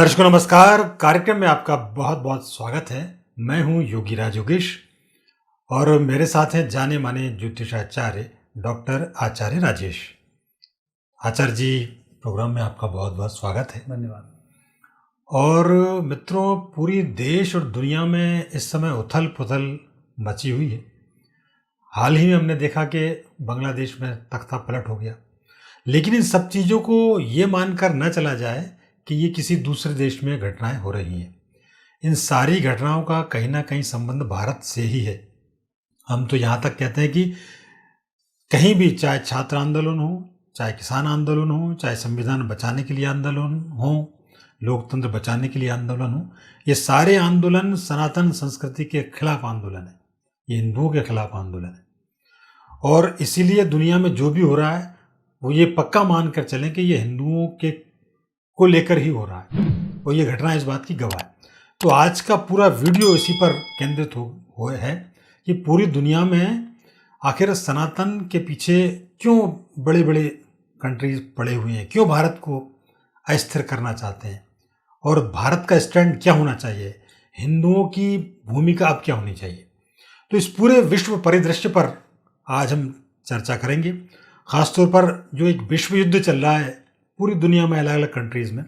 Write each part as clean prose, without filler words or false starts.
दर्शकों नमस्कार। कार्यक्रम में आपका बहुत बहुत स्वागत है। मैं हूं योगीराज योगेश और मेरे साथ हैं जाने माने ज्योतिषाचार्य डॉक्टर आचार्य राजेश। आचार्य जी, प्रोग्राम में आपका बहुत बहुत स्वागत है। धन्यवाद। और मित्रों, पूरी देश और दुनिया में इस समय उथल पुथल मची हुई है। हाल ही में हमने देखा कि बांग्लादेश में तख्ता पलट हो गया, लेकिन इन सब चीज़ों को ये मानकर न चला जाए कि ये किसी दूसरे देश में घटनाएं हो रही हैं। इन सारी घटनाओं का कहीं ना कहीं संबंध भारत से ही है। हम तो यहाँ तक कहते हैं कि कहीं भी, चाहे छात्र आंदोलन हो, चाहे किसान आंदोलन हो, चाहे संविधान बचाने के लिए आंदोलन हो, लोकतंत्र बचाने के लिए आंदोलन हो, ये सारे आंदोलन सनातन संस्कृति के खिलाफ आंदोलन है। ये हिंदुओं के खिलाफ आंदोलन है और इसीलिए दुनिया में जो भी हो रहा है वो ये पक्का मान कर चलें कि ये हिंदुओं के को लेकर ही हो रहा है और ये घटना इस बात की गवाह है। तो आज का पूरा वीडियो इसी पर केंद्रित हुए है कि पूरी दुनिया में आखिर सनातन के पीछे क्यों बड़े बड़े कंट्रीज पड़े हुए हैं, क्यों भारत को अस्थिर करना चाहते हैं और भारत का स्टैंड क्या होना चाहिए, हिंदुओं की भूमिका अब क्या होनी चाहिए। तो इस पूरे विश्व परिदृश्य पर आज हम चर्चा करेंगे। खासतौर पर जो एक विश्व युद्ध चल रहा है पूरी दुनिया में अलग अलग कंट्रीज में,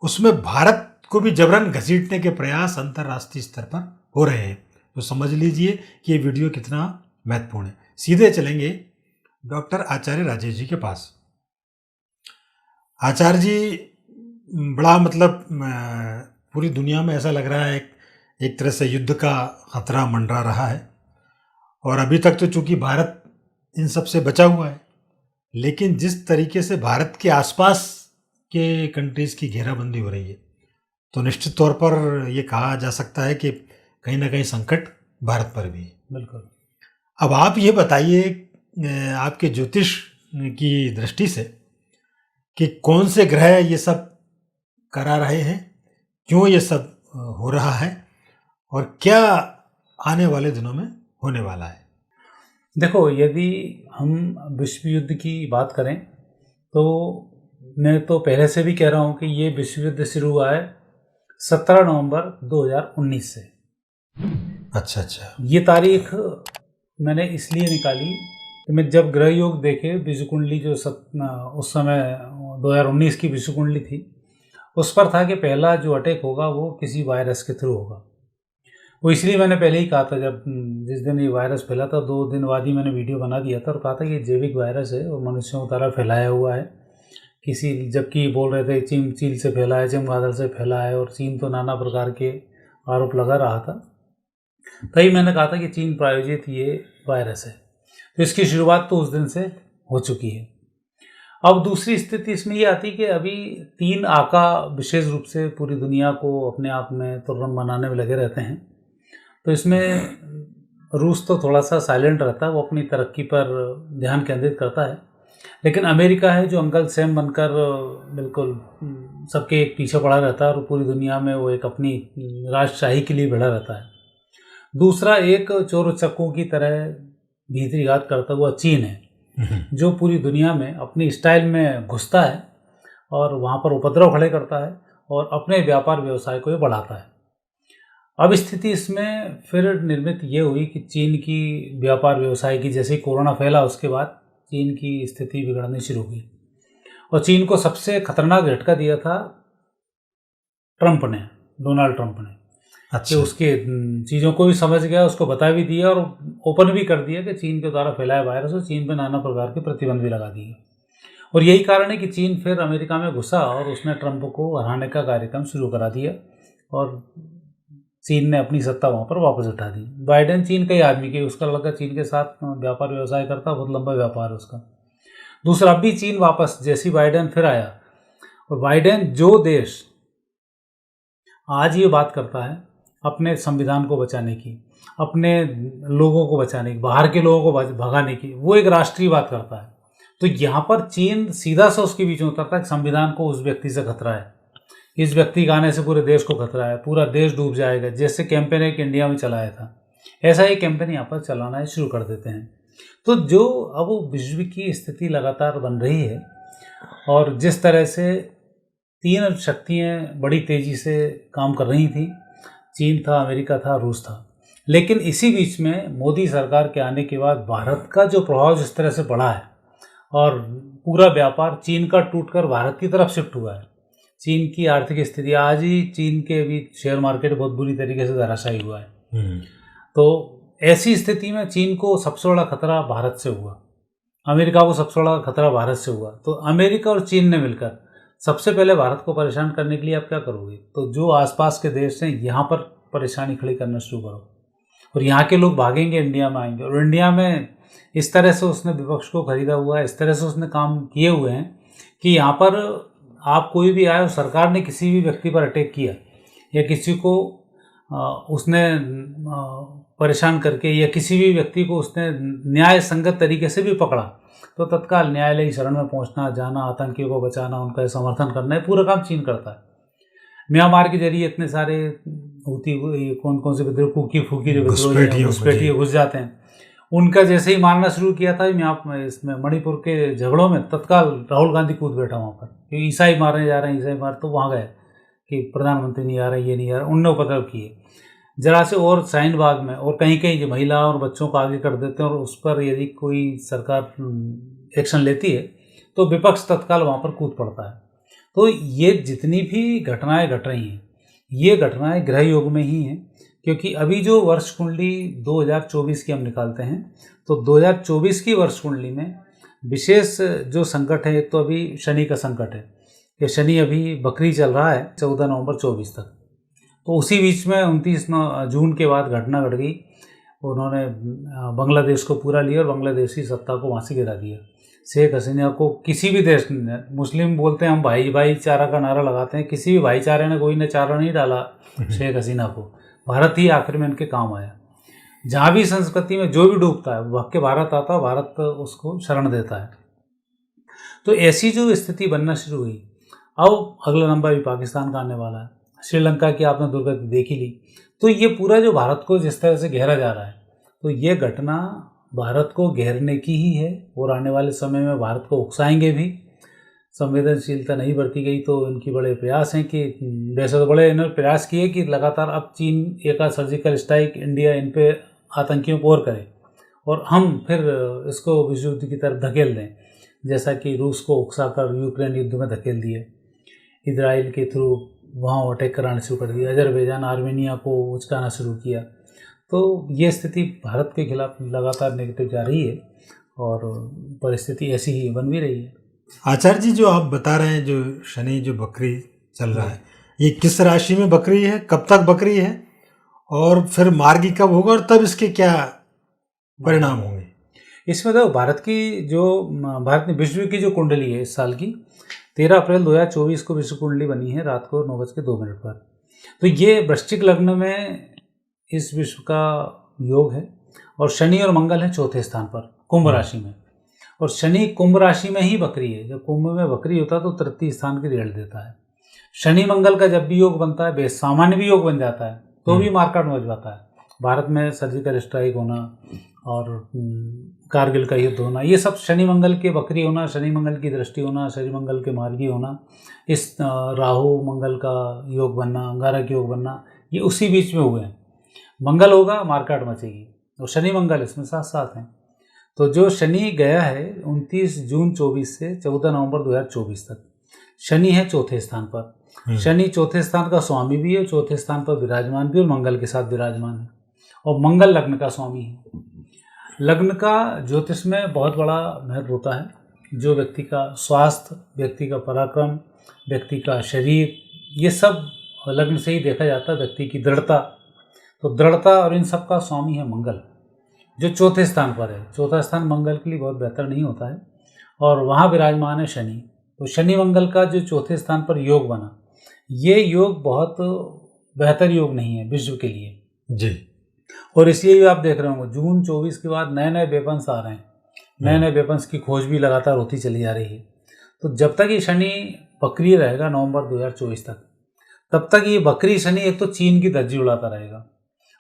उसमें भारत को भी जबरन घसीटने के प्रयास अंतर्राष्ट्रीय स्तर पर हो रहे हैं। तो समझ लीजिए कि ये वीडियो कितना महत्वपूर्ण है। सीधे चलेंगे डॉक्टर आचार्य राजेश जी के पास। आचार्य जी, बड़ा पूरी दुनिया में ऐसा लग रहा है एक तरह से युद्ध का खतरा मंडरा रहा है और अभी तक तो चूंकि भारत इन सब से बचा हुआ है, लेकिन जिस तरीके से भारत के आसपास के कंट्रीज़ की घेराबंदी हो रही है तो निश्चित तौर पर ये कहा जा सकता है कि कहीं ना कहीं संकट भारत पर भी है। बिल्कुल। अब आप ये बताइए आपके ज्योतिष की दृष्टि से कि कौन से ग्रह ये सब करा रहे हैं, क्यों ये सब हो रहा है और क्या आने वाले दिनों में होने वाला है। देखो, यदि हम विश्व युद्ध की बात करें तो मैं तो पहले से भी कह रहा हूँ कि ये विश्व युद्ध शुरू हुआ है 17 नवंबर 2019 से। अच्छा। ये तारीख मैंने इसलिए निकाली कि मैं जब ग्रह योग देखे विश्व कुंडली जो उस समय 2019 की विश्व कुंडली थी, उस पर था कि पहला जो अटैक होगा वो किसी वायरस के थ्रू होगा। वो इसलिए मैंने पहले ही कहा था, जब जिस दिन ये वायरस फैला था 2 दिन बाद ही मैंने वीडियो बना दिया था और कहा था कि ये जैविक वायरस है और मनुष्यों द्वारा फैलाया हुआ है जबकि बोल रहे थे चीन से फैला है, चमगादड़ से फैला है और चीन तो नाना प्रकार के आरोप लगा रहा था। तभी मैंने कहा था कि चीन प्रायोजित ये वायरस है। तो इसकी शुरुआत तो उस दिन से हो चुकी है। अब दूसरी स्थिति इसमें ये आती कि अभी 3 आका विशेष रूप से पूरी दुनिया को अपने आप में तुर्रम बनाने में लगे रहते हैं। तो इसमें रूस तो थोड़ा सा साइलेंट रहता है, वो अपनी तरक्की पर ध्यान केंद्रित करता है, लेकिन अमेरिका है जो अंकल सैम बनकर बिल्कुल सबके एक पीछे पड़ा रहता है और पूरी दुनिया में वो एक अपनी राजशाही के लिए भिड़ा रहता है। दूसरा एक चोर उचक्कों की तरह भीतरी घात करता हुआ चीन है जो पूरी दुनिया में अपनी स्टाइल में घुसता है और वहाँ पर उपद्रव खड़े करता है और अपने व्यापार व्यवसाय को ये बढ़ाता है। अब स्थिति इसमें फिर निर्मित ये हुई कि चीन की व्यापार व्यवसाय की, जैसे कोरोना फैला उसके बाद चीन की स्थिति बिगड़नी शुरू हुई और चीन को सबसे खतरनाक झटका दिया था डोनाल्ड ट्रंप ने। अच्छा। कि उसके चीज़ों को भी समझ गया, उसको बता भी दिया और ओपन भी कर दिया कि चीन के द्वारा फैलाया वायरस और चीन पर नाना प्रकार के प्रतिबंध भी लगा दिए। और यही कारण है कि चीन फिर अमेरिका में घुसा और उसने ट्रंप को हराने का कार्यक्रम शुरू करा दिया और चीन ने अपनी सत्ता वहाँ पर वापस उठा दी। बाइडेन चीन का ही आदमी की, उसका लड़का चीन के साथ व्यापार व्यवसाय करता, बहुत लंबा व्यापार है उसका। दूसरा, अब भी चीन वापस, जैसी बाइडेन फिर आया और बाइडेन जो देश आज ये बात करता है अपने संविधान को बचाने की, अपने लोगों को बचाने की, बाहर के लोगों को भगाने की, वो एक राष्ट्रीय बात करता है। तो यहाँ पर चीन सीधा सा उसके बीच में उतरता है। संविधान को उस व्यक्ति से खतरा है, इस व्यक्ति के आने से पूरे देश को खतरा है, पूरा देश डूब जाएगा। जैसे कैंपेन एक इंडिया में चलाया था, ऐसा ही कैंपेन यहाँ पर चलाना शुरू कर देते हैं। तो जो अब विश्व की स्थिति लगातार बन रही है और जिस तरह से तीन शक्तियाँ बड़ी तेज़ी से काम कर रही थी। चीन था, अमेरिका था, रूस था। लेकिन इसी बीच में मोदी सरकार के आने के बाद भारत का जो प्रभाव जिस तरह से बढ़ा है और पूरा व्यापार चीन का टूटकर भारत की तरफ शिफ्ट हुआ है। चीन की आर्थिक स्थिति आज ही चीन के भी शेयर मार्केट बहुत बुरी तरीके से धराशायी हुआ है। तो ऐसी स्थिति में चीन को सबसे बड़ा खतरा भारत से हुआ, अमेरिका को सबसे बड़ा खतरा भारत से हुआ। तो अमेरिका और चीन ने मिलकर सबसे पहले भारत को परेशान करने के लिए आप क्या करोगे, तो जो आसपास के देश हैं यहाँ पर परेशानी खड़ी करना शुरू करो और यहाँ के लोग भागेंगे, इंडिया में आएंगे। और इंडिया में इस तरह से उसने विपक्ष को खरीदा हुआ है, इस तरह से उसने काम किए हुए हैं कि यहाँ पर आप कोई भी आए और सरकार ने किसी भी व्यक्ति पर अटैक किया या किसी को उसने परेशान करके या किसी भी व्यक्ति को उसने न्याय संगत तरीके से भी पकड़ा तो तत्काल न्यायालयी शरण में पहुंचना, जाना, आतंकियों को बचाना, उनका समर्थन करना, ये पूरा काम चीन करता है। म्यांमार के जरिए इतने सारे होती कौन कौन से विद्रोह, कुकी फूकी जो घुसपैठिए घुस जाते हैं, उनका जैसे ही मारना शुरू किया था इसमें मणिपुर के झगड़ों में तत्काल राहुल गांधी कूद बैठा वहाँ पर कि ईसाई मारने जा रहे हैं, ईसाई मार, तो वहाँ गए कि प्रधानमंत्री नहीं आ रहा, ये नहीं आ रहा, उनने उपद्रव किए जरा से। और शाहीन बाग में और कहीं कहीं जो महिला और बच्चों को आगे कर देते हैं और उस पर यदि कोई सरकार एक्शन लेती है तो विपक्ष तत्काल वहाँ पर कूद पड़ता है। तो ये जितनी भी घटनाएं घट रही हैं, ये घटनाएं ग्रह योग में ही हैं, क्योंकि अभी जो वर्ष कुंडली 2024 की हम निकालते हैं तो 2024 की वर्ष कुंडली में विशेष जो संकट है, एक तो अभी शनि का संकट है कि शनि अभी बकरी चल रहा है 14 नवंबर 24 तक। तो उसी बीच में 29 जून के बाद घटना घट गई, उन्होंने बांग्लादेश को पूरा लिया और बांग्लादेश की सत्ता को वहाँ से गिरा दिया। शेख हसीना को किसी भी देश ने, मुस्लिम बोलते हैं हम भाईचारा का नारा लगाते हैं, किसी भी भाईचारे ने कोई ने चारा नहीं डाला शेख हसीना को, भारत ही आखिर में इनके काम आया। जहाँ भी संस्कृति में जो भी डूबता है भाग के भारत आता है, भारत उसको शरण देता है। तो ऐसी जो स्थिति बनना शुरू हुई, अब अगला नंबर भी पाकिस्तान का आने वाला है, श्रीलंका की आपने दुर्गति देख ही ली। तो ये पूरा जो भारत को जिस तरह से घेरा जा रहा है, तो ये घटना भारत को घेरने की ही है और आने वाले समय में भारत को उकसाएंगे भी। संवेदनशीलता नहीं बरती गई तो इनकी बड़े प्रयास हैं कि, वैसे तो बड़े इन्होंने प्रयास किए कि लगातार अब चीन एक सर्जिकल स्ट्राइक इंडिया इन पे आतंकियों को और करे और हम फिर इसको विश्व युद्ध की तरफ धकेल दें, जैसा कि रूस को उकसाकर यूक्रेन युद्ध में धकेल दिए, इजराइल के थ्रू वहाँ अटैक कराना शुरू कर दिया, अजरबैजान आर्मेनिया को उचकाना शुरू किया। तो ये स्थिति भारत के खिलाफ लगातार नेगेटिव जा रही है और परिस्थिति ऐसी ही बन भी रही है। आचार्य जी, जो आप बता रहे हैं, जो शनि जो बकरी चल रहा है, ये किस राशि में बकरी है, कब तक बकरी है और फिर मार्गी कब होगा और तब इसके क्या परिणाम होंगे? इसमें तो भारत में विश्व की जो कुंडली है इस साल की 13 अप्रैल 2024 को विश्व कुंडली बनी है रात को 9:02 पर। तो ये वृश्चिक लग्न में इस विश्व का योग है और शनि और मंगल है चौथे स्थान पर कुंभ राशि में, और शनि कुंभ राशि में ही बकरी है। जब कुंभ में बकरी होता है तो तृतीय स्थान की रेल देता है। शनि मंगल का जब भी योग बनता है, सामान्य भी योग बन जाता है तो भी मार्केट में जाता है। भारत में सर्जिकल स्ट्राइक होना और कारगिल का युद्ध होना, ये सब शनि मंगल के बकरी होना, शनि मंगल की दृष्टि होना, शनि मंगल के मार्गी होना, इस राहु मंगल का योग बनना, अंगारक योग बनना, ये उसी बीच में हुए हैं। मंगल होगा मार्केट मचेगी और शनि मंगल इसमें साथ साथ हैं। तो जो शनि गया है 29 जून 24 से 14 नवंबर 2024 तक, शनि है चौथे स्थान पर। शनि चौथे स्थान का स्वामी भी है, चौथे स्थान पर विराजमान भी और मंगल के साथ विराजमान है और मंगल लग्न का स्वामी है। लग्न का ज्योतिष में बहुत बड़ा महत्व होता है। जो व्यक्ति का स्वास्थ्य, व्यक्ति का पराक्रम, व्यक्ति का शरीर, ये सब लग्न से ही देखा जाता है। व्यक्ति की दृढ़ता, तो दृढ़ता और इन सब का स्वामी है मंगल, जो चौथे स्थान पर है। चौथा स्थान मंगल के लिए बहुत बेहतर नहीं होता है और वहाँ विराजमान है शनि। तो शनि मंगल का जो चौथे स्थान पर योग बना, ये योग बहुत बेहतर योग नहीं है विश्व के लिए जी। और इसलिए भी आप देख रहे होंगे जून 24 के बाद नए नए वेपन्स आ रहे हैं, नए नए वेपन्स की खोज भी लगातार होती चली जा रही है। तो जब तक ये शनि बकरी रहेगा नवंबर 2024 तक, तब तक ये बकरी शनि एक तो चीन की धज्जी उड़ाता रहेगा,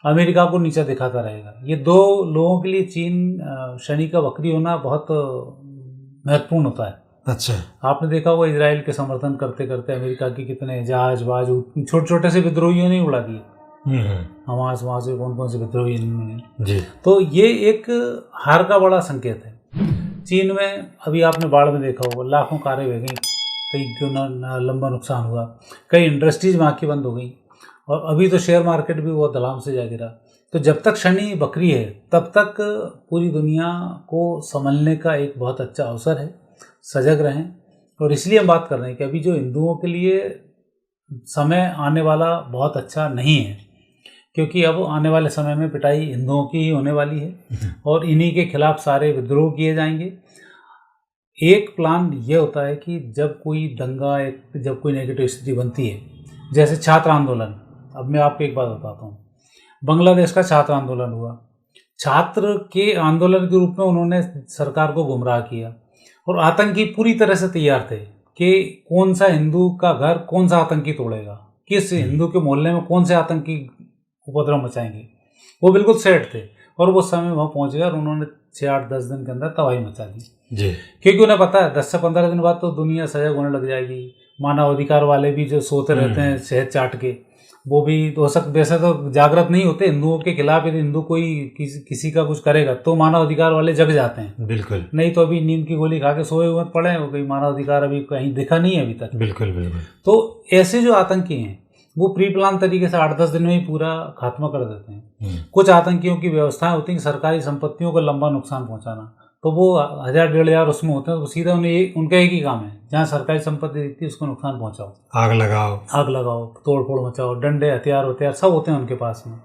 अमेरिका को नीचा दिखाता रहेगा। ये दो लोगों के लिए चीन शनि का बकरी होना बहुत महत्वपूर्ण होता है। अच्छा, आपने देखा होगा इजराइल के समर्थन करते करते अमेरिका की कितने जहाज वाज छोटे छोटे से विद्रोहियों ने उड़ा दिए। हमास वहाँ से कौन कौन से विद्रोही इन्होंने जी। तो ये एक हार का बड़ा संकेत है। चीन में अभी आपने बाढ़ में देखा होगा, लाखों कारें बह गई, कई क्यों ना लंबा नुकसान हुआ, कई इंडस्ट्रीज वहाँ की बंद हो गई, और अभी तो शेयर मार्केट भी बहुत धड़ाम से जा गिरा। तो जब तक शनि वक्री है तब तक पूरी दुनिया को संभलने का एक बहुत अच्छा अवसर है, सजग रहें। और इसलिए हम बात कर रहे हैं कि अभी जो हिंदुओं के लिए समय आने वाला बहुत अच्छा नहीं है, क्योंकि अब आने वाले समय में पिटाई हिंदुओं की ही होने वाली है और इन्हीं के खिलाफ सारे विद्रोह किए जाएंगे। एक प्लान ये होता है कि जब कोई दंगा, जब कोई नेगेटिव स्थिति बनती है, जैसे छात्र आंदोलन, अब मैं आपको एक बात बताता हूँ, बांग्लादेश का छात्र आंदोलन हुआ, छात्र के आंदोलन के रूप में उन्होंने सरकार को गुमराह किया और आतंकी पूरी तरह से तैयार थे कि कौन सा हिंदू का घर कौन सा आतंकी तोड़ेगा, किस हिंदू के मोहल्ले में कौन से आतंकी उपद्रव मचाएंगे। वो बिल्कुल सेट थे और वो समय वहाँ पहुँच गया और उन्होंने 6-8-10 दिन के अंदर तबाही मचा दी जी। क्योंकि उन्हें पता है 10 से 15 दिन बाद तो दुनिया सजग होने लग जाएगी। मानव अधिकार वाले भी जो सोते रहते हैं शहद चाट के, वो भी हो सकता, वैसे तो जागृत नहीं होते हिंदुओं के खिलाफ, यदि हिंदू कोई किसी का कुछ करेगा तो मानव अधिकार वाले जग जाते हैं। बिल्कुल, नहीं तो अभी नींद की गोली खा के सोए हुए पड़े हो, कोई मानव अधिकार अभी कहीं दिखा नहीं है अभी तक। बिल्कुल बिल्कुल। तो ऐसे जो आतंकी हैं वो प्री प्लान तरीके से 8-10 दिन में ही पूरा खात्मा कर देते हैं। कुछ आतंकियों की व्यवस्थाएं होती हैं सरकारी संपत्तियों को लंबा नुकसान पहुंचाना, तो वो 1000-1500 उसमें होते हैं, तो सीधा उनका एक ही काम है, जहाँ सरकारी संपत्ति दिखती है उसको नुकसान पहुंचाओ, आग लगाओ, तोड़ फोड़ मचाओ, डंडे हथियार सब होते हैं उनके पास में।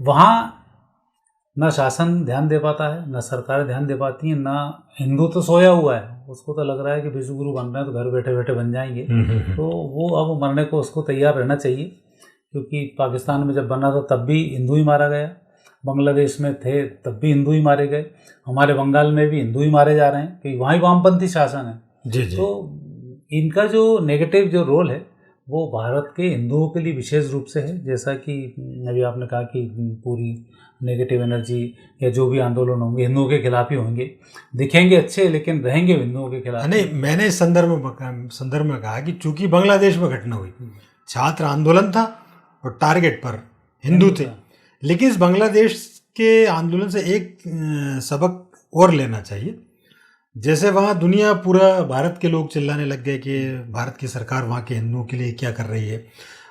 वहाँ न शासन ध्यान दे पाता है, न सरकारें ध्यान दे पाती हैं, न हिंदू तो सोया हुआ है, उसको तो लग रहा है कि विश्वगुरु बन रहे हैं तो घर बैठे बैठे बन जाएंगे। तो वो अब मरने को उसको तैयार रहना चाहिए, क्योंकि पाकिस्तान में जब बना था तब भी हिंदू ही मारा गया, बांग्लादेश में थे तब भी हिंदू ही मारे गए, हमारे बंगाल में भी हिंदू ही मारे जा रहे हैं, क्योंकि वहाँ वामपंथी शासन है जी। तो इनका जो नेगेटिव जो रोल है वो भारत के हिंदुओं के लिए विशेष रूप से है। जैसा कि अभी आपने कहा कि पूरी नेगेटिव एनर्जी या जो भी आंदोलन होंगे हिंदुओं के खिलाफ ही होंगे, दिखेंगे अच्छे लेकिन रहेंगे हिंदुओं के खिलाफ। नहीं, मैंने इस संदर्भ में कहा कि चूंकि बांग्लादेश में घटना हुई, छात्र आंदोलन था और टारगेट पर हिंदू थे, लेकिन इस बांग्लादेश के आंदोलन से एक सबक और लेना चाहिए। जैसे वहाँ दुनिया पूरा भारत के लोग चिल्लाने लग गए कि भारत की सरकार वहाँ के हिंदुओं के लिए क्या कर रही है,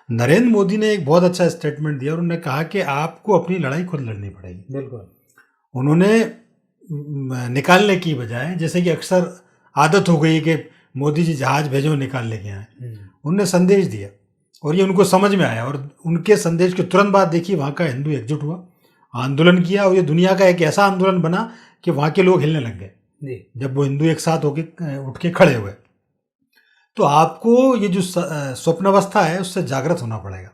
नरेंद्र मोदी ने एक बहुत अच्छा स्टेटमेंट दिया और उन्होंने कहा कि आपको अपनी लड़ाई खुद लड़नी पड़ेगी। बिल्कुल, उन्होंने निकालने की बजाय, जैसे कि अक्सर आदत हो गई कि मोदी जी जहाज भेजो निकाल लेके आए, उन्होंने संदेश दिया और ये उनको समझ में आया और उनके संदेश के तुरंत बाद देखिए वहाँ का हिंदू एकजुट हुआ, आंदोलन किया और ये दुनिया का एक ऐसा आंदोलन बना कि वहाँ के लोग हिलने लग गए जब वो हिंदू एक साथ होके उठ के खड़े हुए। तो आपको ये जो स्वप्नावस्था है उससे जागृत होना पड़ेगा।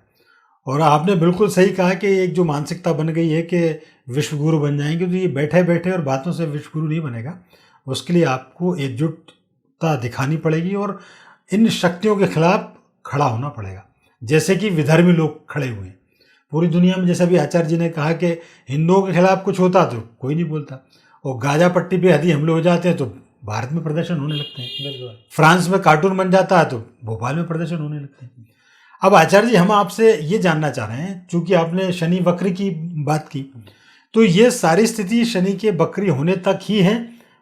और आपने बिल्कुल सही कहा कि एक जो मानसिकता बन गई है कि विश्वगुरु बन जाएंगे, तो ये बैठे बैठे और बातों से विश्वगुरु नहीं बनेगा। उसके लिए आपको एकजुटता दिखानी पड़ेगी और इन शक्तियों के खिलाफ खड़ा होना पड़ेगा, जैसे कि विधर्मी लोग खड़े हुए हैं पूरी दुनिया में। जैसा भी आचार्य जी ने कहा कि हिंदुओं के खिलाफ कुछ होता तो कोई नहीं बोलता, और गाजा पट्टी पे यदि हमले हो जाते हैं तो भारत में प्रदर्शन होने लगते हैं, फ्रांस में कार्टून बन जाता है तो भोपाल में प्रदर्शन होने लगते हैं। अब आचार्य जी हम आपसे ये जानना चाह रहे हैं, चूंकि आपने शनि वक्री की बात की, तो ये सारी स्थिति शनि के वक्री होने तक ही है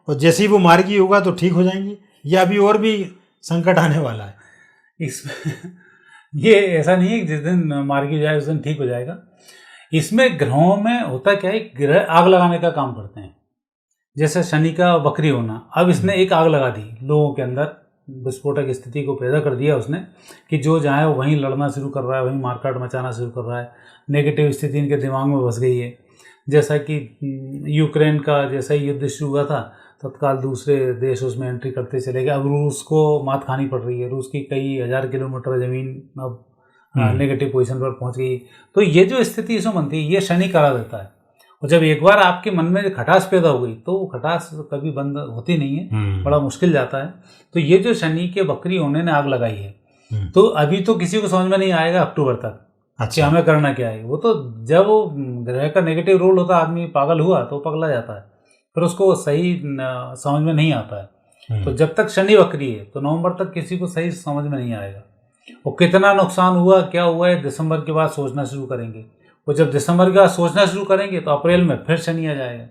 और जैसे ही वो मार्गी होगा तो ठीक हो जाएंगी, या अभी और भी संकट आने वाला है इसमें? ये ऐसा नहीं है कि जिस दिन मार्गी हो जाए उस दिन ठीक हो जाएगा। इसमें ग्रहों में होता क्या है, ग्रह आग लगाने का काम करते हैं। जैसे शनि का वक्री होना, अब इसने एक आग लगा दी लोगों के अंदर, विस्फोटक स्थिति को पैदा कर दिया उसने कि जो जहाँ है वो वहीं लड़ना शुरू कर रहा है, वहीं मारकाट मचाना शुरू कर रहा है, नेगेटिव स्थिति इनके दिमाग में बस गई है। जैसा कि यूक्रेन का जैसा ही युद्ध शुरू हुआ था तत्काल दूसरे देश उसमें एंट्री करते चले गए। अब रूस को मात खानी पड़ रही है, रूस की कई हज़ार किलोमीटर ज़मीन अब नेगेटिव पोजीशन पर पहुंच गई। तो ये जो स्थिति इसमें बनती है ये शनि करा देता है, और जब एक बार आपके मन में खटास पैदा हो गई तो वो खटास कभी बंद होती नहीं है, बड़ा मुश्किल जाता है। तो ये जो शनि के वक्री होने ने आग लगाई है, तो अभी तो किसी को समझ में नहीं आएगा अक्टूबर तक अच्छा हमें करना क्या है। वो तो जब वो ग्रह का नेगेटिव रोल होता है, आदमी पागल हुआ तो पगला जाता है, फिर उसको सही समझ में नहीं आता है। तो जब तक शनि वक्री है तो नवंबर तक किसी को सही समझ में नहीं आएगा। और कितना नुकसान हुआ क्या हुआ है दिसंबर के बाद सोचना शुरू करेंगे। और जब दिसंबर के बाद सोचना शुरू करेंगे तो अप्रैल में फिर शनि आ जाएगा।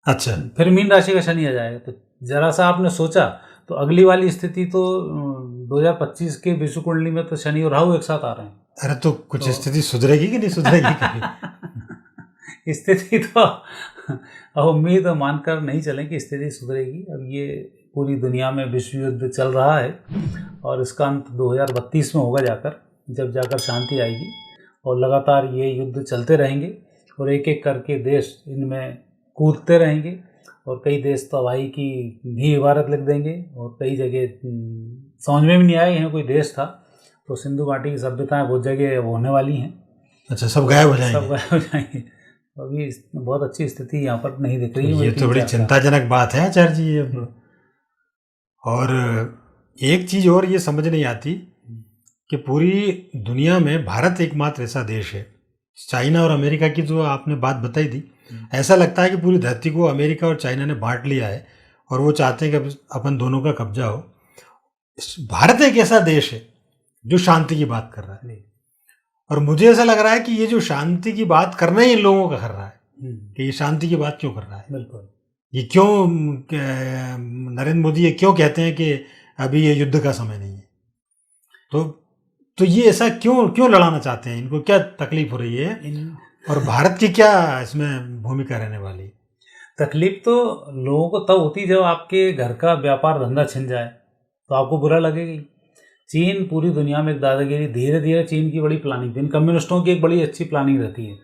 अच्छा, फिर मीन राशि का शनि आ जाएगा। तो जरा सा आपने सोचा तो अगली वाली स्थिति तो 2025 के विषु कुंडली में तो शनि और राहु एक साथ आ रहे हैं। अरे तो कुछ स्थिति सुधरेगी कि नहीं सुधरेगी कभी? स्थिति तो अब उम्मीद मानकर नहीं चलें कि स्थिति सुधरेगी। अब ये पूरी दुनिया में विश्व युद्ध चल रहा है और इसका अंत 2032 में होगा जब जाकर शांति आएगी। और लगातार ये युद्ध चलते रहेंगे और एक एक करके देश इनमें कूदते रहेंगे और कई देश तबाही की भी इबारत लिख देंगे। और कई जगह समझ में भी नहीं आया यहाँ कोई देश था। तो सिंधु घाटी की सभ्यताएं बहुत जगह होने वाली हैं। अच्छा, सब गायब हो जाएंगे? सब गायब हो जाएंगे। अभी बहुत अच्छी स्थिति यहाँ पर नहीं दिख रही है। ये तो बड़ी चिंताजनक बात है आचार्य जी। अब और एक चीज़ और ये समझ नहीं आती कि पूरी दुनिया में भारत एकमात्र ऐसा देश है, चाइना और अमेरिका की जो आपने बात बताई थी, ऐसा लगता है कि पूरी धरती को अमेरिका और चाइना ने बांट लिया है और वो चाहते हैं कि अपन दोनों का कब्जा हो। भारत एक ऐसा देश है जो शांति की बात कर रहा है और मुझे ऐसा लग रहा है कि ये जो शांति की बात करना ही इन लोगों का कर रहा है कि ये शांति की बात क्यों कर रहा है। बिल्कुल। ये क्यों नरेंद्र मोदी ये क्यों कहते हैं कि अभी ये युद्ध का समय नहीं है? तो ये ऐसा क्यों लड़ाना चाहते हैं? इनको क्या तकलीफ हो रही है और भारत की क्या इसमें भूमिका रहने वाली? तकलीफ तो लोगों को तब होती जब आपके घर का व्यापार धंधा छिन जाए तो आपको बुरा लगेगी। चीन पूरी दुनिया में एक दादागिरी, धीरे धीरे चीन की बड़ी प्लानिंग थी। इन कम्युनिस्टों की एक बड़ी अच्छी प्लानिंग रहती है।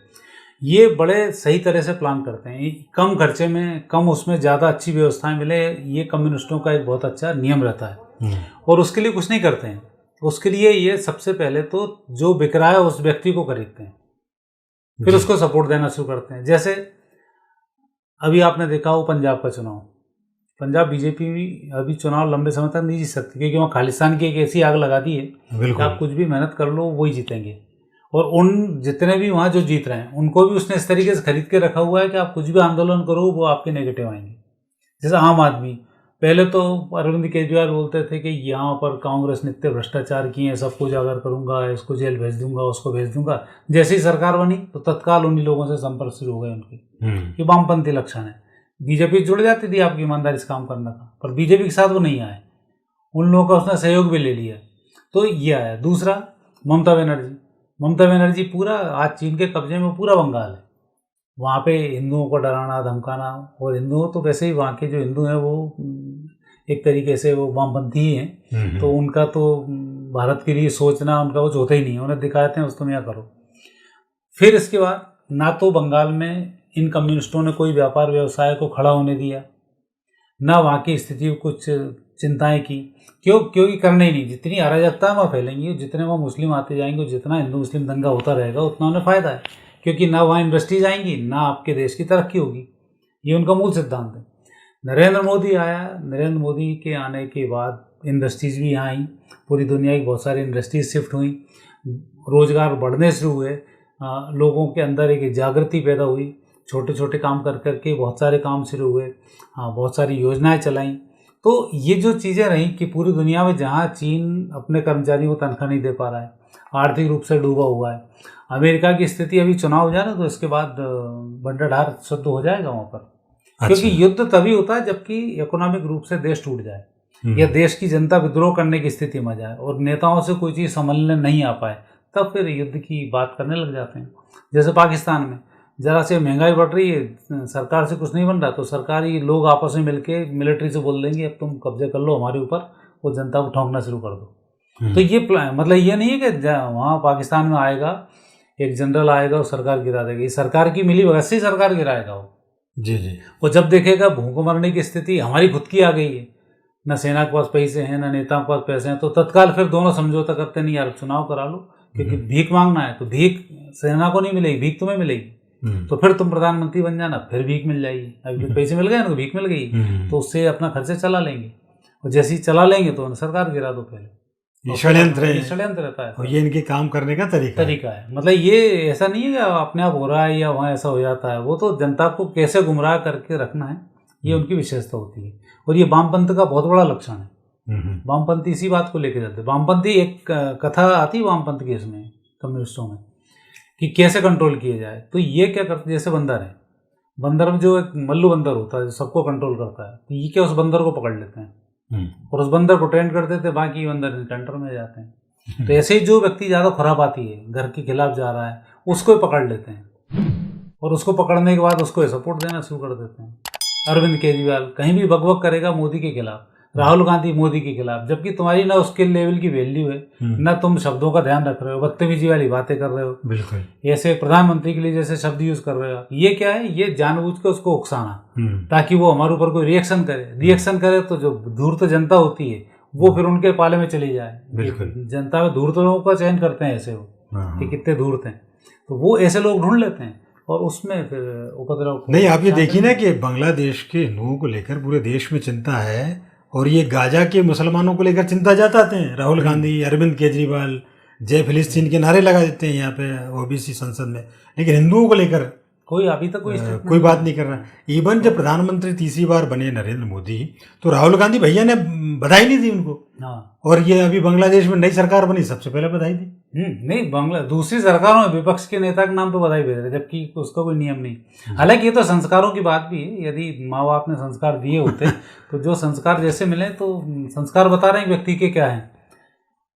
ये बड़े सही तरह से प्लान करते हैं, कम खर्चे में कम उसमें ज़्यादा अच्छी व्यवस्थाएं मिले। ये कम्युनिस्टों का एक बहुत अच्छा नियम रहता है और उसके लिए कुछ नहीं करते हैं। उसके लिए ये सबसे पहले तो जो बिक रहा है उस व्यक्ति को खरीदते हैं, फिर उसको सपोर्ट देना शुरू करते हैं। जैसे अभी आपने देखा हो पंजाब का चुनाव, पंजाब बीजेपी भी अभी चुनाव लंबे समय तक नहीं जीत सकती क्योंकि वहाँ खालिस्तान की एक ऐसी आग लगा दी है कि आप कुछ भी मेहनत कर लो वही जीतेंगे। और उन जितने भी वहाँ जो जीत रहे हैं उनको भी उसने इस तरीके से खरीद के रखा हुआ है कि आप कुछ भी आंदोलन करो वो आपके नेगेटिव आएंगे। जैसे आम आदमी, पहले तो अरविंद केजरीवाल बोलते थे कि यहाँ पर कांग्रेस ने इतने भ्रष्टाचार किए हैं, सबको उजागर करूंगा, इसको जेल भेज दूंगा, उसको भेज दूंगा। जैसे ही सरकार बनी तो तत्काल उन्हीं लोगों से संपर्क शुरू हो गए उनके। ये वामपंथी लक्षण है। बीजेपी जुड़ जाती थी आपकी ईमानदारी से काम करना था, पर बीजेपी के साथ वो नहीं आए, उन लोगों का उसने सहयोग भी ले लिया। तो ये आया। दूसरा ममता बनर्जी पूरा आज चीन के कब्जे में पूरा बंगाल है। वहाँ पे हिंदुओं को डराना धमकाना, और हिंदुओं तो वैसे ही वहाँ के जो हिंदू हैं वो एक तरीके से वो वामपंथी ही हैं, तो उनका तो भारत के लिए सोचना उनका कुछ होता ही नहीं है। उन्हें दिखाते हैं उस तुम यहाँ करो। फिर इसके बाद ना तो बंगाल में इन कम्युनिस्टों ने कोई व्यापार व्यवसाय को खड़ा होने दिया, ना वहाँ की स्थिति को कुछ चिंताएं की। क्योंकि करने ही नहीं। जितनी अराजकता वहाँ फैलेंगी, जितने वहाँ मुस्लिम आते जाएंगे, जितना हिंदू मुस्लिम दंगा होता रहेगा उतना उन्हें फ़ायदा है, क्योंकि ना वहाँ इंडस्ट्रीज आएंगी ना आपके देश की तरक्की होगी। ये उनका मूल सिद्धांत है। नरेंद्र मोदी आया, नरेंद्र मोदी के आने के बाद इंडस्ट्रीज़ भी यहाँ आई, पूरी दुनिया की बहुत सारी इंडस्ट्रीज शिफ्ट हुई, रोज़गार बढ़ने शुरू हुए, लोगों के अंदर एक जागृति पैदा हुई, छोटे छोटे काम कर करके बहुत सारे काम शुरू हुए, बहुत सारी योजनाएं चलाई। तो ये जो चीज़ें रहीं कि पूरी दुनिया में जहाँ चीन अपने कर्मचारियों को तनख्वाह नहीं दे पा रहा है, आर्थिक रूप से डूबा हुआ है, अमेरिका की स्थिति अभी चुनाव हो जाए ना तो इसके बाद बंटाढार शुद्ध हो जाएगा वहाँ पर। क्योंकि युद्ध तभी होता है जबकि इकोनॉमिक रूप से देश टूट जाए या देश की जनता विद्रोह करने की स्थिति में जाए और नेताओं से कोई चीज़ संभलने नहीं आ पाए, तब फिर युद्ध की बात करने लग जाते हैं। जैसे पाकिस्तान में ज़रा से महंगाई बढ़ रही है, सरकार से कुछ नहीं बन रहा, तो सरकारी लोग आपस में मिलके मिलिट्री से बोल देंगे अब तुम कब्जे कर लो हमारे ऊपर, वो जनता को ठोंकना शुरू कर दो। तो ये मतलब ये नहीं है कि वहाँ पाकिस्तान में आएगा एक जनरल आएगा और सरकार गिरा देगा। ये सरकार की मिली भगत से ही सरकार गिराएगा वो। जी जी। वो जब देखेगा भूख मरने की स्थिति हमारी खुद की आ गई है, न सेना के पास पैसे हैं न नेताओं के पास पैसे हैं, तो तत्काल फिर दोनों समझौता करते नहीं यार चुनाव करा लो, क्योंकि भीख मांगना है तो भीख सेना को नहीं मिलेगी, भीख तुम्हें मिलेगी, तो फिर तुम प्रधानमंत्री बन जाना, फिर भीख मिल जाएगी। अभी पैसे मिल गए ना तो भीख मिल गई, तो उससे अपना खर्चे चला लेंगे, और जैसे ही चला लेंगे तो सरकार गिरा दो पहले। षड्यंत्र रहता है और ये इनके काम करने का तरीका है। मतलब ये ऐसा नहीं है कि अपने आप हो रहा है या वहाँ ऐसा हो जाता है, वो तो जनता को कैसे गुमराह करके रखना है ये उनकी विशेषता होती है। और ये वामपंथ का बहुत बड़ा लक्षण है। वामपंथी इसी बात को लेकर चलते। वामपंथी एक कथा आती है वामपंथ के इसमें, कम्युनिस्टों में, कि कैसे कंट्रोल किया जाए। तो ये क्या करते, जैसे बंदर है, बंदर में जो एक मल्लू बंदर होता है जो सबको कंट्रोल करता है, तो ये क्या उस बंदर को पकड़ लेते हैं और उस बंदर को ट्रेंड कर देते हैं, बाकी बंदर इनकाउंटर में जाते हैं। तो ऐसे ही जो व्यक्ति ज़्यादा खुरापाती है, घर के खिलाफ जा रहा है, उसको पकड़ लेते हैं और उसको पकड़ने के बाद उसको सपोर्ट देना शुरू कर देते हैं। अरविंद केजरीवाल कहीं भी बकबक करेगा मोदी के खिलाफ, राहुल गांधी मोदी के खिलाफ, जबकि तुम्हारी ना उसके लेवल की वैल्यू है, ना तुम शब्दों का ध्यान रख रहे हो, बदतमीजी वाली बातें कर रहे हो, बिल्कुल ऐसे प्रधानमंत्री के लिए जैसे शब्द यूज कर रहे हो। ये क्या है, ये जानबूझ के उसको उकसाना ताकि वो हमारे ऊपर कोई रिएक्शन करे तो जो धूर्त जनता होती है वो फिर उनके पाले में चली जाए। जनता में धूर्त लोगों का चयन करते हैं ऐसे वो कि कितने धूर्त हैं, तो वो ऐसे लोग ढूंढ लेते हैं और उसमें फिर उपद्रव। नहीं, आप ये देखिए ना कि बांग्लादेश के हिंदुओं को लेकर पूरे देश में चिंता है और ये गाजा के मुसलमानों को लेकर चिंता जताते हैं। राहुल गांधी, अरविंद केजरीवाल जय फिलिस्तीन के नारे लगा देते हैं यहाँ पे ओबीसी संसद में, लेकिन हिंदुओं को लेकर कोई अभी तक कोई बात नहीं कर रहा। इवन जब प्रधानमंत्री तीसरी बार बने नरेंद्र मोदी, तो राहुल गांधी भैया ने बधाई नहीं दी उनको। और ये अभी बांग्लादेश में नई सरकार बनी, सबसे पहले बधाई दी। नहीं, दूसरी सरकारों में विपक्ष के नेता के नाम पे बधाई भेज रहे, जबकि उसका कोई नियम नहीं। हालांकि ये तो संस्कारों की बात भी है, यदि माँ बाप ने संस्कार दिए होते तो जो संस्कार जैसे मिले, तो संस्कार बता रहे हैं व्यक्ति के क्या है।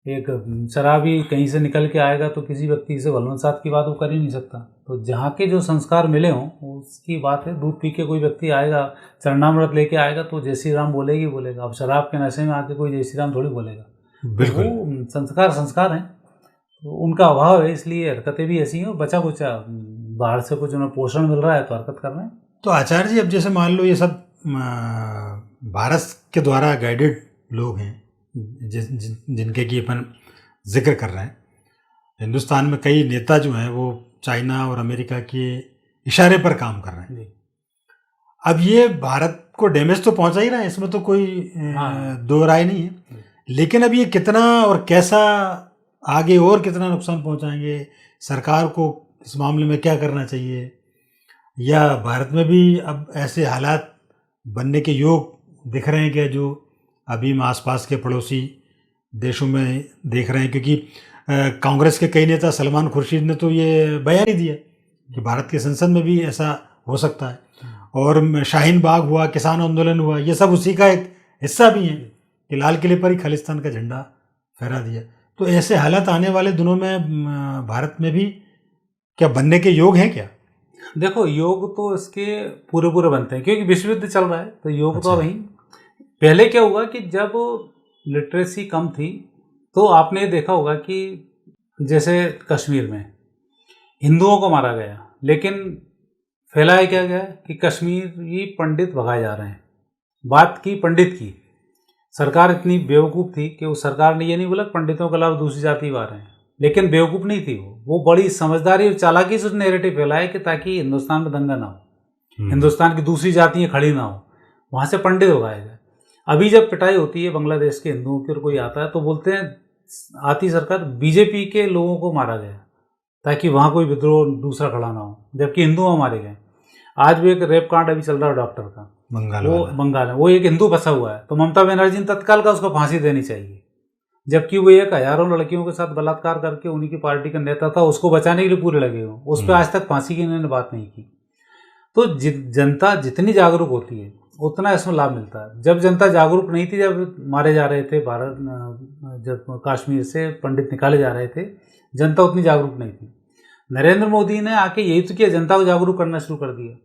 एक शराबी कहीं से निकल के आएगा तो किसी व्यक्ति से भलवंसात की बात वो कर ही नहीं सकता। तो जहाँ के जो संस्कार मिले हों उसकी बात है। दूध पी के कोई व्यक्ति आएगा, चरणामृत लेके आएगा तो जय श्री राम बोलेगा। अब शराब के नशे में आके कोई जय श्री राम थोड़ी बोलेगा। बिल्कुल, वो संस्कार हैं, तो उनका अभाव है, इसलिए हरकतें भी ऐसी हैं। बचा कुचा बाहर से कुछ उन्हें पोषण मिल रहा है तो हरकत कर रहे हैं। तो आचार्य जी, अब जैसे मान लो ये सब भारत के द्वारा गाइडेड लोग हैं जिनके की अपन जिक्र कर रहे हैं। हिंदुस्तान में कई नेता जो हैं वो चाइना और अमेरिका के इशारे पर काम कर रहे हैं। अब ये भारत को डैमेज तो पहुंचा ही रहा है, इसमें तो कोई दो राय नहीं है। लेकिन अब ये कितना और कैसा आगे और कितना नुकसान पहुंचाएंगे, सरकार को इस मामले में क्या करना चाहिए, या भारत में भी अब ऐसे हालात बनने के योग दिख रहे हैं क्या जो अभी हम आसपास के पड़ोसी देशों में देख रहे हैं? क्योंकि कांग्रेस के कई नेता, सलमान खुर्शीद ने तो ये बयान ही दिया कि भारत के संसद में भी ऐसा हो सकता है। और शाहीन बाग हुआ, किसान आंदोलन हुआ, ये सब उसी का एक हिस्सा भी हैं कि लाल किले पर ही खालिस्तान का झंडा फहरा दिया। तो ऐसे हालात आने वाले दिनों में भारत में भी क्या बनने के योग हैं क्या? देखो, योग तो इसके पूरे बनते हैं क्योंकि विश्व युद्ध चल रहा है, तो योग तो अभी। पहले क्या हुआ कि जब लिटरेसी कम थी तो आपने देखा होगा कि जैसे कश्मीर में हिंदुओं को मारा गया, लेकिन फैलाया क्या गया कि कश्मीरी पंडित भगाए जा रहे हैं। बात की पंडित की, सरकार इतनी बेवकूफ़ थी कि उस सरकार ने ये नहीं बोला पंडितों के अलावा दूसरी जाति आ रहे हैं, लेकिन बेवकूफ़ नहीं थी वो बड़ी समझदारी और चालाकी से उस नैरेटिव फैलाया कि ताकि हिंदुस्तान में दंगा ना हो, हिंदुस्तान की दूसरी जातियाँ खड़ी ना हो, वहाँ से पंडित भगाए गए। अभी जब पिटाई होती है बांग्लादेश के हिंदुओं की और कोई आता है तो बोलते हैं आती सरकार बीजेपी के लोगों को मारा गया ताकि वहाँ कोई विद्रोह दूसरा खड़ा ना हो, जबकि हिंदू वहाँ मारे गए। आज भी एक रेप कांड अभी चल रहा है डॉक्टर का, बंगाल में, वो एक हिंदू फंसा हुआ है, तो ममता बनर्जी ने तत्काल का उसको फांसी देनी चाहिए, जबकि वो एक हजारों लड़कियों के साथ बलात्कार करके उन्हीं की पार्टी का नेता था, उसको बचाने के लिए पूरे लगे हुए, उस पर आज तक फांसी की इन्होंने बात नहीं की। तो जनता जितनी जागरूक होती है उतना इसमें लाभ मिलता है। जब जनता जागरूक नहीं थी, जब मारे जा रहे थे जब कश्मीर से पंडित निकाले जा रहे थे, जनता उतनी जागरूक नहीं थी। नरेंद्र मोदी ने आके यही तो किया, जनता को जागरूक करना शुरू कर दिया।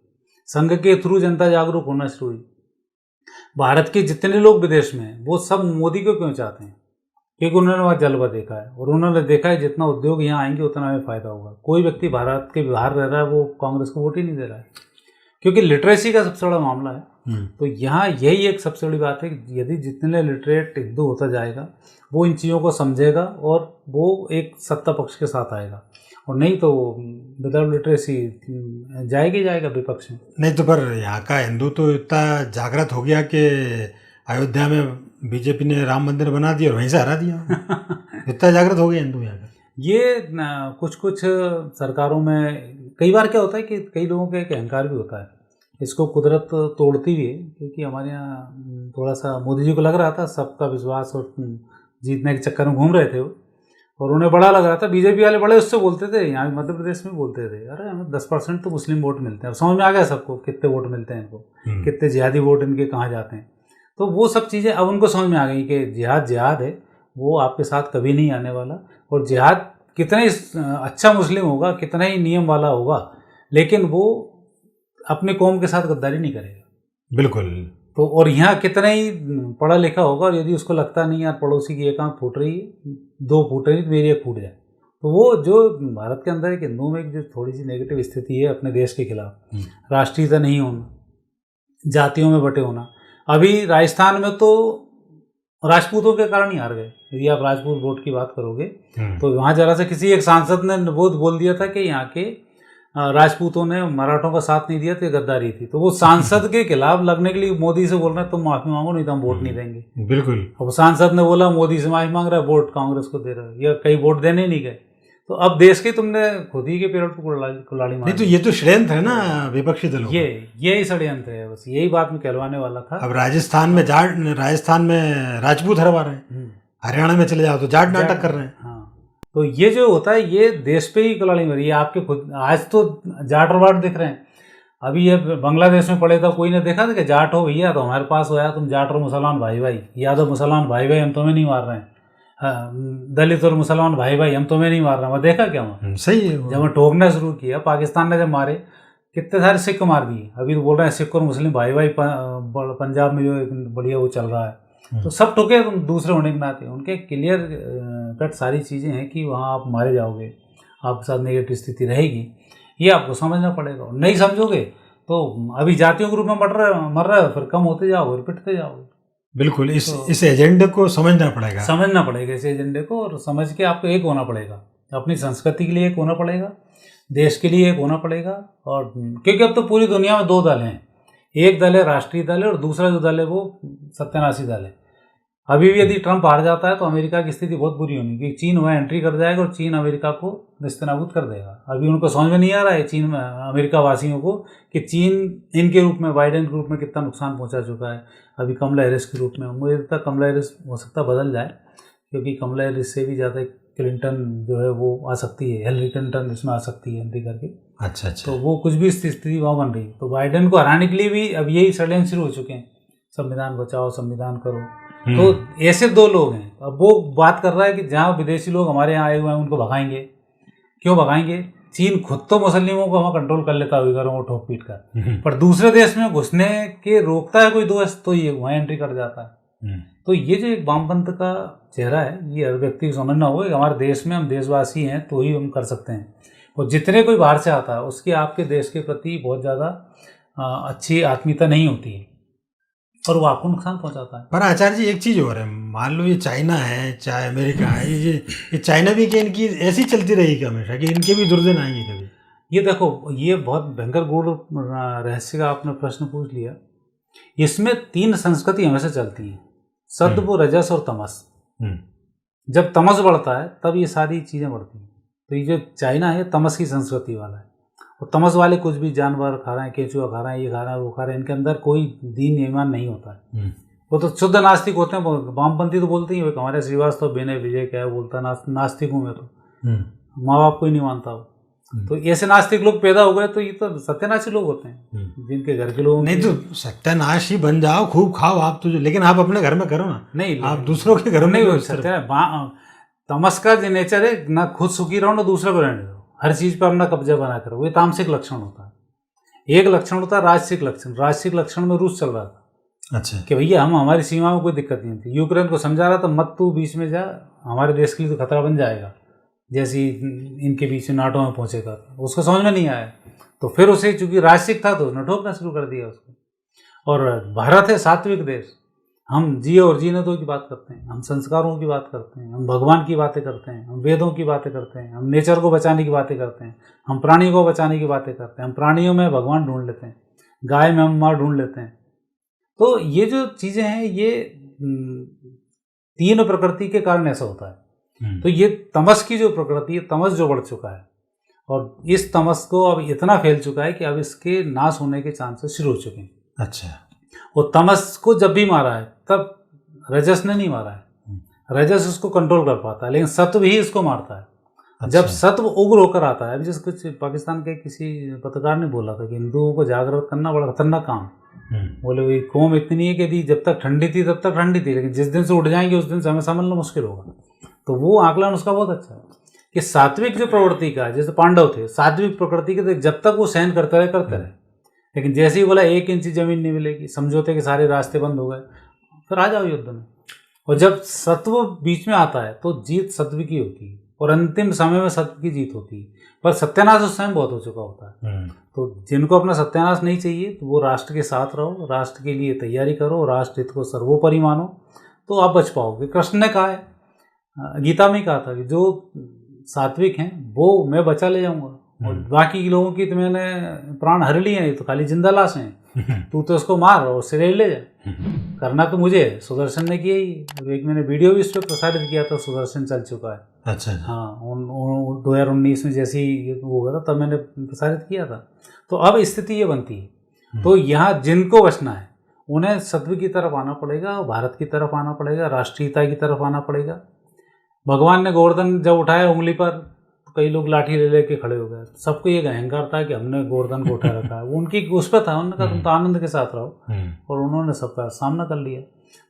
संघ के थ्रू जनता जागरूक होना शुरू हुई। भारत के जितने लोग विदेश में हैं वो सब मोदी को क्यों चाहते हैं? क्योंकि उन्होंने वहाँ जलवा देखा है और उन्होंने देखा है जितना उद्योग यहाँ आएंगे उतना हमें फ़ायदा होगा। कोई व्यक्ति भारत के बाहर रह रहा है वो कांग्रेस को वोट ही नहीं दे रहा है, क्योंकि लिटरेसी का सबसे बड़ा मामला है। तो यहाँ यही एक सबसे बड़ी बात है कि यदि जितने लिटरेट हिंदू होता जाएगा वो इन चीज़ों को समझेगा और वो एक सत्ता पक्ष के साथ आएगा, और नहीं तो विदाउट लिटरेसी जाएगा विपक्ष में। नहीं तो पर यहाँ का हिंदू तो इतना जागृत हो गया कि अयोध्या में बीजेपी ने राम मंदिर बना दिया और वहीं से हरा दिया। इतना जागृत हो गया हिंदू यहाँ का। ये कुछ सरकारों में कई बार क्या होता है कि कई लोगों का एक अहंकार भी होता है इसको कुदरत तोड़ती भी है, क्योंकि हमारे यहाँ थोड़ा सा मोदी जी को लग रहा था सबका विश्वास और जीतने के चक्कर में घूम रहे थे वो, और उन्हें बड़ा लग रहा था। बीजेपी वाले बड़े उससे बोलते थे, यहाँ भी मध्य प्रदेश में बोलते थे, अरे हमें 10% तो मुस्लिम वोट मिलते हैं। अब समझ में आ गया सबको कितने वोट मिलते हैं इनको, कितने जिहादी वोट इनके कहाँ जाते हैं। तो वो सब चीज़ें अब उनको समझ में आ गई कि जिहाद है, वो आपके साथ कभी नहीं आने वाला। और जिहाद कितना ही अच्छा मुस्लिम होगा, कितना ही नियम वाला होगा, लेकिन वो अपनी कौम के साथ गद्दारी नहीं करेगा। बिल्कुल। तो और यहाँ कितना ही पढ़ा लिखा होगा, और यदि उसको लगता नहीं यार पड़ोसी की एक आँख फूट रही है, 2 फूट रही, तो मेरी एक फूट जाए, तो वो जो भारत के अंदर एक हिंदुओं में एक जो थोड़ी सी नेगेटिव स्थिति है अपने देश के खिलाफ, राष्ट्रीयता नहीं होना, जातियों में बटे होना। अभी राजस्थान में तो राजपूतों के कारण ही हार गए। यदि आप राजपूत वोट की बात करोगे तो वहाँ जरा से किसी एक सांसद ने वो बोल दिया था कि यहाँ के राजपूतों ने मराठों का साथ नहीं दिया तो ये गद्दारी थी। तो वो सांसद के खिलाफ लगने के लिए मोदी से बोल रहे हैं तुम माफी मांगो नहीं तो हम वोट नहीं देंगे। बिल्कुल। अब सांसद ने बोला मोदी से माफी मांग रहा है, वोट कांग्रेस को दे रहा है, या कई वोट देने नहीं गए। तो अब देश के तुमने खुद ही के पेड़ पर कुल्हाड़ी मारी। नहीं तो ये तो षड्यंत्र है ना विपक्षी दलों। यही षड्यंत्र है, बस यही बात मैं कहलवाने वाला था। अब राजस्थान में राजपूत हरवा रहे हैं, हरियाणा में चले जाओ तो जाट नाटक कर रहे हैं। हाँ, तो ये जो होता है ये देश पे ही कुल्हाड़ी मारी। ये आपके खुद आज तो जाट और वाट दिख रहे हैं। अभी ये बांग्लादेश में पड़े था, कोई ने देखा था कि जाट हो भैया तो हमारे पास हो यार, तुम जाट और मुसलमान भाई भाई, यादव मुसलमान भाई भाई हम तुम्हें नहीं मार रहे हैं, दलित और मुसलमान भाई भाई हम तुम्हें नहीं मार रहे हैं। मैं देखा क्या वहाँ सही है। जब मैं ठोकना शुरू किया, पाकिस्तान ने जब मारे कितने सारे सिख मार दिए। अभी तो बोल रहे हैं सिख और मुस्लिम भाई भाई पंजाब में जो एक बढ़िया वो चल रहा है। तो सब ठोके दूसरे होने के नाते, उनके क्लियर कट सारी चीज़ें हैं कि वहाँ आप मारे जाओगे, आपके साथ नेगेटिव स्थिति रहेगी, ये आपको समझना पड़ेगा। नहीं समझोगे तो अभी जातियों के रूप में मर रहे हो, फिर कम होते जाओगे, पिटते जाओगे। बिल्कुल। इस एजेंडे को समझना पड़ेगा इस एजेंडे को, और समझ के आपको एक होना पड़ेगा, अपनी संस्कृति के लिए एक होना पड़ेगा, देश के लिए एक होना पड़ेगा। और क्योंकि अब तो पूरी दुनिया में 2 दल हैं, एक दल है राष्ट्रीय दल है और दूसरा जो दल है वो सत्यानाशी दल है। अभी भी यदि ट्रंप हार जाता है तो अमेरिका की स्थिति बहुत बुरी होनी, क्योंकि चीन वहाँ एंट्री कर जाएगा और चीन अमेरिका को निस्तेनाबूद कर देगा। अभी उनको समझ में नहीं आ रहा है चीन में अमेरिका वासियों को कि चीन इनके रूप में, बाइडेन के रूप में कितना नुकसान पहुंचा चुका है। अभी कमला हैरिस के रूप में, मुझे लगता है कमला हैरिस हो सकता बदल जाए, क्योंकि कमला हैरिस से भी ज़्यादा क्लिंटन जो है वो आ सकती है, हिलरी क्लिंटन इसमें आ सकती है एंट्री करके। अच्छा। तो वो कुछ भी स्थिति वहाँ बन रही है। तो बाइडेन को हराने के लिए भी अब यही षड्यंत्र शुरू हो चुके हैं, संविधान बचाओ संविधान करो। तो ऐसे 2 लोग हैं। अब वो बात कर रहा है कि जहाँ विदेशी लोग हमारे यहाँ आए हुए हैं उनको भगाएंगे। क्यों भगाएंगे? चीन खुद तो मुस्लिमों को वहाँ कंट्रोल कर लेता है उइगरों को ठोक पीट कर, पर दूसरे देश में घुसने के रोकता है कोई दोस्त तो ये वहाँ एंट्री कर जाता है। तो ये जो एक वामपंथ का चेहरा है, ये हर व्यक्ति को समझना होगा कि हमारे देश में हम देशवासी हैं तो ही हम कर सकते हैं। और जितने कोई बाहर से आता है उसकी आपके देश के प्रति बहुत ज़्यादा अच्छी आत्मीयता नहीं होती है और वो आपको नुकसान पहुंचाता है। पर आचार्य जी एक चीज़ और है, मान लो ये चाइना है चाहे अमेरिका है, ये चाइना भी क्या इनकी ऐसी चलती रहेगी हमेशा कि इनके भी दुर्दिन आएंगे कभी? ये देखो, ये बहुत भयंकर गूढ़ रहस्य का आपने प्रश्न पूछ लिया। इसमें 3 संस्कृति हमेशा चलती हैं, सत्व, रजस और तमस। जब तमस बढ़ता है तब ये सारी चीज़ें बढ़ती हैं। तो ये जो चाइना है तमस की संस्कृति वाला है, और तमस वाले कुछ भी जानवर खा रहे हैं, केंचुआ खा रहे हैं, ये खा रहे हैं, वो खा रहे हैं, इनके अंदर कोई दीन ईमान नहीं होता है। वो तो शुद्ध नास्तिक होते हैं। वामपंथी तो बोलते ही, हमारे श्रीवास्तव बेने विजय क्या है बोलता है, नास्तिक हूँ मैं तो, माँ बाप को ही नहीं मानता हो। तो ऐसे नास्तिक लोग पैदा हो गए तो ये तो सत्यानाशी लोग होते हैं, जिनके घर के लोग नहीं तो सत्यानाशी बन जाओ, खूब खाओ आप तो, लेकिन आप अपने घर में करो ना। नहीं, आप दूसरों के घर में नहीं। तमस का जो नेचर है, ना खुद सुखी रहो ना दूसरे को रहने दो, हर चीज पर अपना कब्जा बना कर, वो तामसिक लक्षण होता है। एक लक्षण होता है राजसिक लक्षण। राजसिक लक्षण में रूस चल रहा था, अच्छा, कि भैया हम हमारी सीमा में कोई दिक्कत नहीं थी। यूक्रेन को समझा रहा था मत तू बीच में जा, हमारे देश के लिए तो खतरा बन जाएगा, जैसे इनके बीच में नाटो में पहुंचेगा। उसको समझ में नहीं आया, तो फिर उसे चूंकि राजसिक था तो उसने ठोकना शुरू कर दिया उसको। और भारत है सात्विक देश, हम जिए और जीने दो की बात करते हैं, हम संस्कारों की बात करते हैं, हम भगवान की बातें करते हैं, हम वेदों की बातें करते हैं, हम नेचर को बचाने की बातें करते हैं, हम प्राणियों को बचाने की बातें करते हैं, हम प्राणियों में भगवान ढूंढ लेते हैं, गाय में हम माँ ढूंढ लेते हैं। तो ये जो चीज़ें हैं ये 3 प्रकृति के कारण ऐसा होता है। तो ये तमस की जो प्रकृति है, तमस जो बढ़ चुका है, और इस तमस को अब इतना फैल चुका है कि अब इसके नाश होने के चांसेस शुरू हो चुके हैं। अच्छा। वो तमस को जब भी मारा है तब रजस ने नहीं मारा है, रजस उसको कंट्रोल कर पाता है, लेकिन सत्व ही इसको मारता है। जब सत्व उग्र होकर आता है, जिस कुछ पाकिस्तान के किसी पत्रकार ने बोला था कि हिंदुओं को जागृत करना बड़ा खतरनाक काम। बोले वही कौम इतनी है कि जब तक ठंडी थी तब तक ठंडी थी, लेकिन जिस दिन से उठ जाएंगे उस दिन से हमें समझना मुश्किल होगा। तो वो आकलन उसका बहुत अच्छा है कि सात्विक जो प्रवृत्ति का, जैसे पांडव थे सात्विक प्रकृति के, जब तक वो सहन करते रहे, लेकिन जैसे ही बोला 1 इंच जमीन नहीं मिलेगी, समझौते के सारे रास्ते बंद हो गए, फिर आ जाओ युद्ध में। और जब सत्व बीच में आता है तो जीत सत्व की होती है और अंतिम समय में सत्व की जीत होती है, पर सत्यानाश उस समय बहुत हो चुका होता है। तो जिनको अपना सत्यानाश नहीं चाहिए तो वो राष्ट्र के साथ रहो, राष्ट्र के लिए तैयारी करो, राष्ट्र हित को सर्वोपरि मानो, तो आप बच पाओगे। कृष्ण ने कहा है, गीता में कहा था कि जो सात्विक हैं वो मैं बचा ले जाऊंगा, और बाकी लोगों की तो मैंने प्राण हर लिए हैं, तो खाली जिंदा लाश हैं, तू तो उसको मार और सिरे ले जा। करना तो मुझे है, सुदर्शन ने किया ही। एक मैंने वीडियो भी इस पर प्रसारित किया था, सुदर्शन चल चुका है। अच्छा। हाँ, 2019 में जैसे ही वो हुआ था तब मैंने प्रसारित किया था। तो अब स्थिति ये बनती है, तो यहाँ जिनको बचना है उन्हें सत्व की तरफ आना पड़ेगा, भारत की तरफ आना पड़ेगा, राष्ट्रीयता की तरफ आना पड़ेगा। भगवान ने गोवर्धन जब उठाया उंगली पर, तो कई लोग लाठी ले लेके खड़े हो गए। सबको ये अहंकार था कि हमने गोवर्धन को उठा रखा है, वो उनकी उस पर था, उन्होंने कहा तुम तो आनंद के साथ रहो, और उन्होंने सबका सामना कर लिया।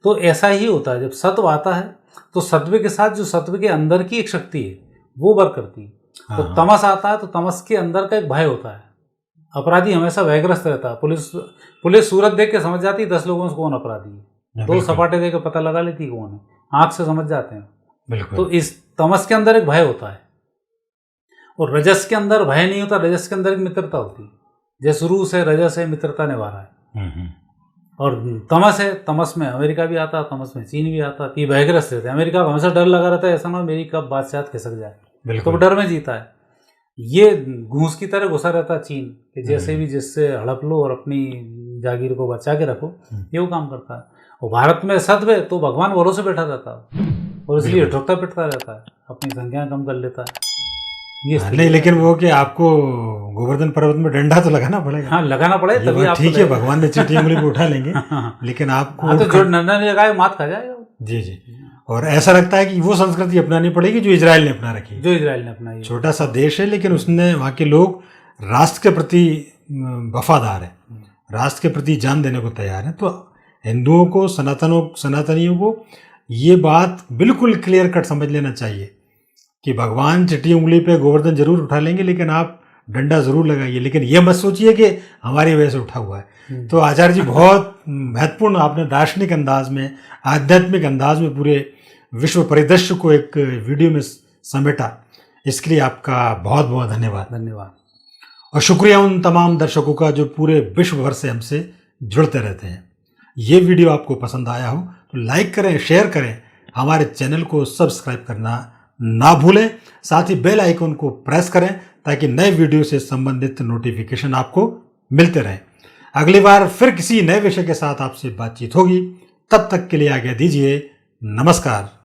तो ऐसा ही होता है, जब सत्व आता है तो सत्व के साथ जो सत्व के अंदर की एक शक्ति है वो वर्क करती है। तो तमस आता है तो तमस के अंदर का एक भय होता है। अपराधी हमेशा भयग्रस्त रहता है। पुलिस सूरत देख के समझ जाती है 10 लोगों से कौन अपराधी है, 2 सपाटे देख के पता लगा लेती है कौन है, आंख से समझ जाते हैं। तो इस तमस के अंदर एक भय होता है, और रजस के अंदर भय नहीं होता, रजस के अंदर एक मित्रता होती है। जैसे शुरू से रजस है मित्रता निभा रहा है, और तमस है, तमस में अमेरिका भी आता है, तमस में चीन भी आता है। ये भयग्रस्त रहते हैं, अमेरिका को हमेशा डर लगा रहता है, ऐसा ना मेरी कब बादशाह खिसक जाए, तो डर में जीता है। ये घूस की तरह घुसा रहता है चीन, कि जैसे भी जिससे हड़प लो और अपनी जागीर को बचा के रखो, ये वो काम करता है। और भारत में सत्व है तो भगवान भरोसे बैठा रहता है, और इसलिए ठोकता पिटता रहता है, अपनी संख्या कम कर लेता है। नहीं, लेकिन वो कि आपको गोवर्धन पर्वत में डंडा तो लगाना पड़ेगा। हाँ, लगाना पड़ेगा तभी आप, ठीक है, भगवान ने चिट्ठी उंगली पे उठा लेंगे, लेकिन आपको तो जो डंडा नहीं लगाए मात खा जाएगा। जी जी। और ऐसा लगता है कि वो संस्कृति अपनानी पड़ेगी जो इजराइल ने अपना रखी, जो इजराइल ने अपनाई। छोटा सा देश है, लेकिन उसने, वहाँ के लोग राष्ट्र के प्रति वफादार है, राष्ट्र के प्रति जान देने को तैयार है। तो हिंदुओं को, सनातनियों को ये बात बिल्कुल क्लियर कट समझ लेना चाहिए कि भगवान चिट्ठी उंगली पे गोवर्धन जरूर उठा लेंगे, लेकिन आप डंडा जरूर लगाइए, लेकिन ये मत सोचिए कि हमारी वजह से उठा हुआ है। तो आचार्य जी बहुत महत्वपूर्ण आपने दार्शनिक अंदाज में, आध्यात्मिक अंदाज में पूरे विश्व परिदृश्य को एक वीडियो में समेटा, इसके लिए आपका बहुत बहुत धन्यवाद। और शुक्रिया उन तमाम दर्शकों का जो पूरे विश्व भर से हमसे जुड़ते रहते हैं। ये वीडियो आपको पसंद आया हो तो लाइक करें, शेयर करें, हमारे चैनल को सब्सक्राइब करना ना भूलें, साथ ही बेल आइकन को प्रेस करें ताकि नए वीडियो से संबंधित नोटिफिकेशन आपको मिलते रहें। अगली बार फिर किसी नए विषय के साथ आपसे बातचीत होगी, तब तक के लिए आज्ञा दीजिए। नमस्कार।